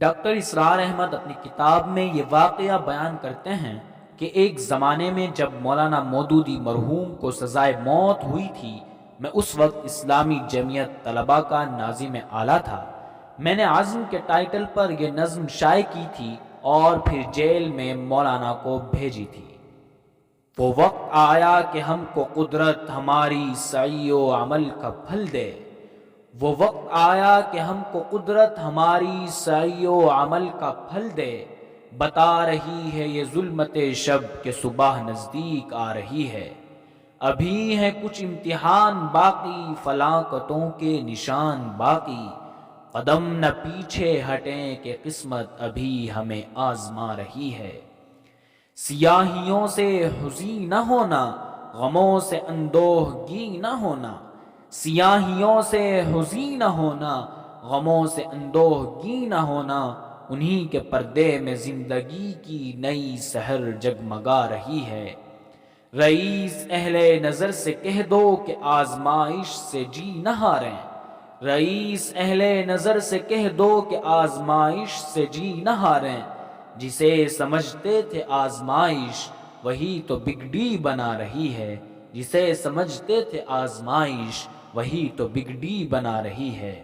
Doctor اسرار احمد اپنی کتاب میں یہ واقعہ بیان کرتے ہیں کہ ایک زمانے میں جب مولانا مودودی مرحوم کو سزائے موت ہوئی تھی، میں اس وقت اسلامی جمعیت طلباء کا ناظم اعلیٰ تھا۔ میں نے عزم کے ٹائٹل پر یہ نظم شائع کی تھی اور پھر جیل میں مولانا کو بھیجی تھی۔ وہ وقت آیا کہ ہم کو قدرت ہماری سعی و عمل کا پھل دے، وہ وقت آیا کہ ہم کو قدرت ہماری سعی و عمل کا پھل دے، بتا رہی ہے یہ ظلمت شب کہ صبح نزدیک آ رہی ہے۔ ابھی ہیں کچھ امتحان باقی، فلاکتوں کے نشان باقی، قدم نہ پیچھے ہٹیں کہ قسمت ابھی ہمیں آزما رہی ہے۔ سیاہیوں سے حزیں نہ ہونا، غموں سے اندوہگی نہ ہونا، سیاہیوں سے حزیں نہ ہونا، غموں سے اندوہگی نہ ہونا، انہی کے پردے میں زندگی کی نئی سحر جگمگا رہی ہے۔ رئیس اہل نظر سے کہہ دو کہ آزمائش سے جی نہ ہاریں، رئیس اہل نظر سے کہہ دو کہ آزمائش سے جی نہ ہاریں، جسے سمجھتے تھے آزمائش وہی تو بگڑی بنا رہی ہے، جسے سمجھتے تھے آزمائش وہی تو بگڑی بنا رہی ہے۔